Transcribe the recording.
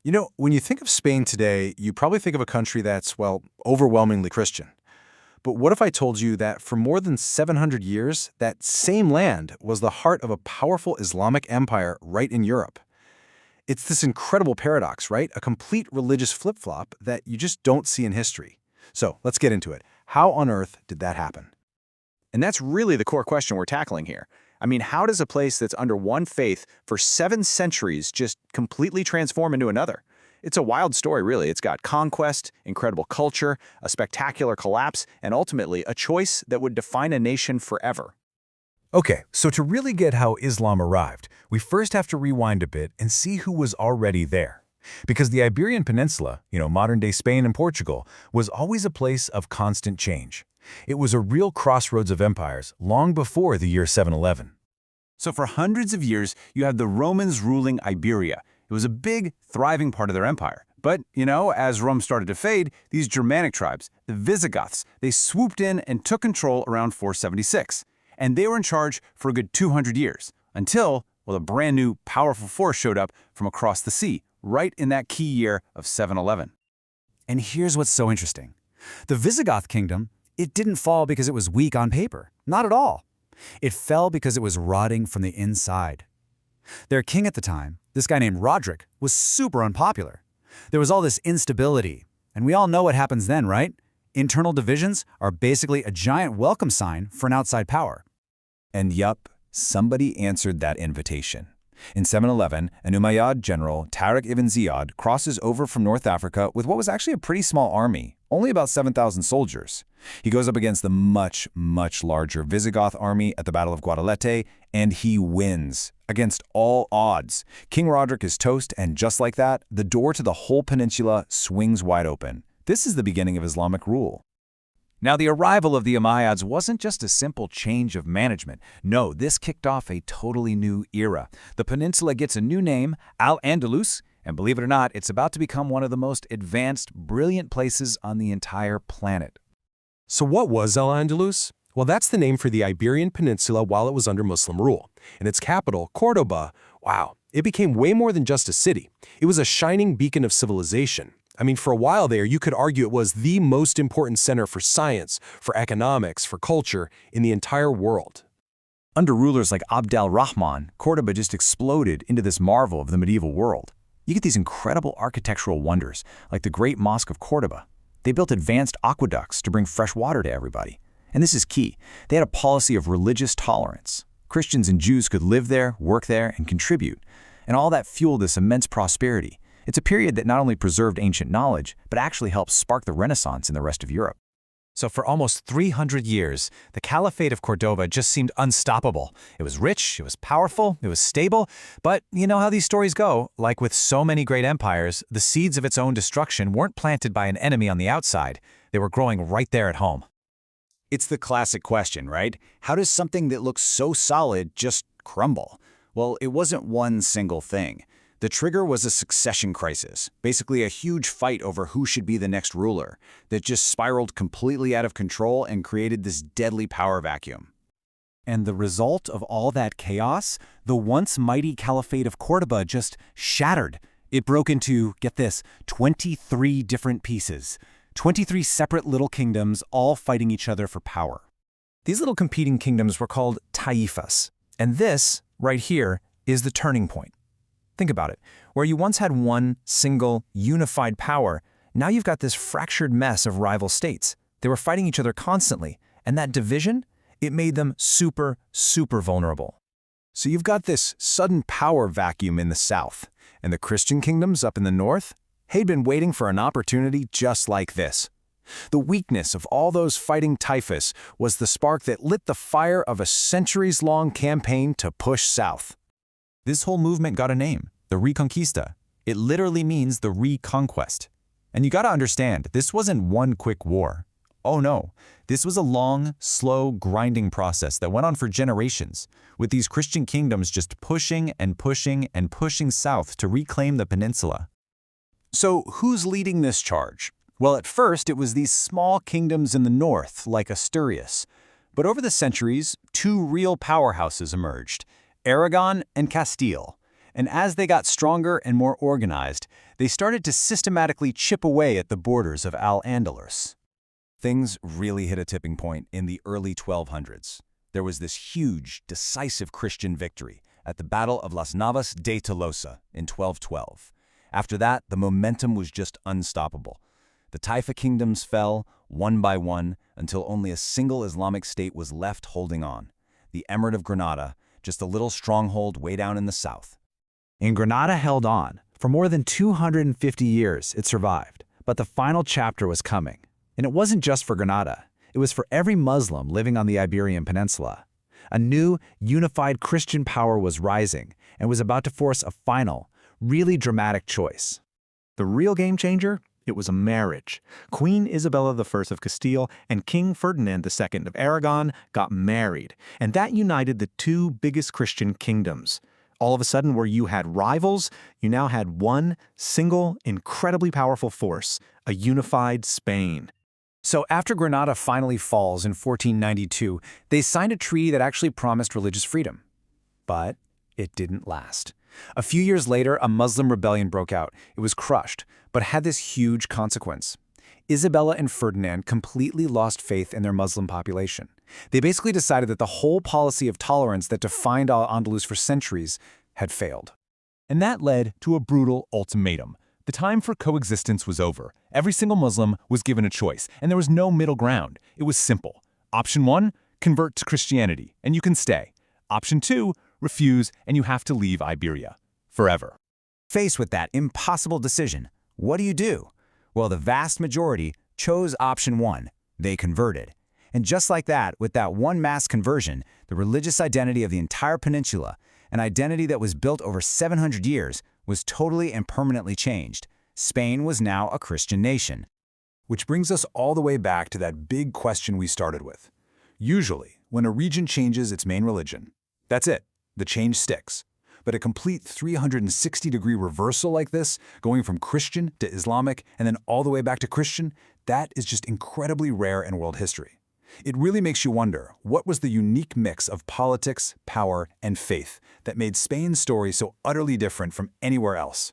You know, when you think of Spain today, you probably think of a country that's, well, overwhelmingly Christian. But what if I told you that for more than 700 years, that same land was the heart of a powerful Islamic empire right in Europe? It's this incredible paradox, right? A complete religious flip-flop that you just don't see in history. So let's get into it. How on earth did that happen? And that's really the core question we're tackling here. I mean, how does a place that's under one faith for 7 centuries just completely transform into another? It's a wild story, really. It's got conquest, incredible culture, a spectacular collapse, and ultimately a choice that would define a nation forever. Okay, so to really get how Islam arrived, we first have to rewind a bit and see who was already there. Because the Iberian Peninsula, modern-day Spain and Portugal, was always a place of constant change. It was a real crossroads of empires long before the year 711. So for hundreds of years, you had the Romans ruling Iberia. It was a big, thriving part of their empire. But, as Rome started to fade, these Germanic tribes, the Visigoths, they swooped in and took control around 476. And they were in charge for a good 200 years, until, well, a brand new, powerful force showed up from across the sea, right in that key year of 711. And here's what's so interesting. The Visigoth kingdom, it didn't fall because it was weak on paper. Not at all. It fell because it was rotting from the inside. Their king at the time, this guy named Roderick, was super unpopular. There was all this instability, and we all know what happens then, right? Internal divisions are basically a giant welcome sign for an outside power. And yup, somebody answered that invitation. In 711, an Umayyad general, Tariq ibn Ziyad, crosses over from North Africa with what was actually a pretty small army, only about 7,000 soldiers. He goes up against the much, much larger Visigoth army at the Battle of Guadalete, and he wins, against all odds. King Roderick is toast, and just like that, the door to the whole peninsula swings wide open. This is the beginning of Islamic rule. Now, the arrival of the Umayyads wasn't just a simple change of management. No, this kicked off a totally new era. The peninsula gets a new name, Al-Andalus, and believe it or not, it's about to become one of the most advanced, brilliant places on the entire planet. So what was Al-Andalus? Well, that's the name for the Iberian Peninsula while it was under Muslim rule. And its capital, Córdoba, wow, it became way more than just a city. It was a shining beacon of civilization. I mean, for a while there, you could argue it was the most important center for science, for economics, for culture in the entire world. Under rulers like Abd al-Rahman, Córdoba just exploded into this marvel of the medieval world. You get these incredible architectural wonders, like the Great Mosque of Córdoba. They built advanced aqueducts to bring fresh water to everybody. And this is key. They had a policy of religious tolerance. Christians and Jews could live there, work there, and contribute. And all that fueled this immense prosperity. It's a period that not only preserved ancient knowledge, but actually helped spark the Renaissance in the rest of Europe. So for almost 300 years, the Caliphate of Córdoba just seemed unstoppable. It was rich, it was powerful, it was stable, but you know how these stories go. Like with so many great empires, the seeds of its own destruction weren't planted by an enemy on the outside. They were growing right there at home. It's the classic question, right? How does something that looks so solid just crumble? Well, it wasn't one single thing. The trigger was a succession crisis, basically a huge fight over who should be the next ruler, that just spiraled completely out of control and created this deadly power vacuum. And the result of all that chaos, the once mighty Caliphate of Córdoba just shattered. It broke into, get this, 23 different pieces. 23 separate little kingdoms, all fighting each other for power. These little competing kingdoms were called taifas. And this, right here, is the turning point. Think about it. Where you once had one single, unified power, now you've got this fractured mess of rival states. They were fighting each other constantly, and that division, it made them super, super vulnerable. So you've got this sudden power vacuum in the south, and the Christian kingdoms up in the north, they'd been waiting for an opportunity just like this. The weakness of all those fighting typhus was the spark that lit the fire of a centuries-long campaign to push south. This whole movement got a name, the Reconquista. It literally means the reconquest. And you gotta understand, this wasn't one quick war. Oh no, this was a long, slow, grinding process that went on for generations, with these Christian kingdoms just pushing and pushing and pushing south to reclaim the peninsula. So who's leading this charge? Well, at first it was these small kingdoms in the north, like Asturias. But over the centuries, two real powerhouses emerged, Aragon and Castile. And as they got stronger and more organized, They started to systematically chip away at the borders of Al-Andalus. Things really hit a tipping point in the early 1200s. There was this huge, decisive Christian victory at the Battle of Las Navas de Tolosa in 1212. After that, the momentum was just unstoppable. The Taifa kingdoms fell, one by one, until only a single Islamic state was left holding on. The Emirate of Granada, just a little stronghold way down in the south. And Granada held on. For more than 250 years, it survived. But the final chapter was coming. And it wasn't just for Granada. It was for every Muslim living on the Iberian Peninsula. A new, unified Christian power was rising and was about to force a final, really dramatic choice. The real game changer? It was a marriage. Queen Isabella I of Castile and King Ferdinand II of Aragon got married, and that united the two biggest Christian kingdoms. All of a sudden, where you had rivals, you now had one single, incredibly powerful force, a unified Spain. So after Granada finally falls in 1492, they signed a treaty that actually promised religious freedom. But it didn't last. A few years later, a Muslim rebellion broke out. It was crushed, but had this huge consequence. Isabella and Ferdinand completely lost faith in their Muslim population. They basically decided that the whole policy of tolerance that defined Al-Andalus for centuries had failed. And that led to a brutal ultimatum. The time for coexistence was over. Every single Muslim was given a choice, and there was no middle ground. It was simple. Option 1, convert to Christianity, and you can stay. Option 2, refuse, and you have to leave Iberia. Forever. Faced with that impossible decision, what do? Well, the vast majority chose option 1. They converted. And just like that, with that one mass conversion, the religious identity of the entire peninsula, an identity that was built over 700 years, was totally and permanently changed. Spain was now a Christian nation. Which brings us all the way back to that big question we started with. Usually, when a region changes its main religion, that's it. The change sticks. But a complete 360-degree reversal like this, going from Christian to Islamic and then all the way back to Christian, that is just incredibly rare in world history. It really makes you wonder, what was the unique mix of politics, power, and faith that made Spain's story so utterly different from anywhere else?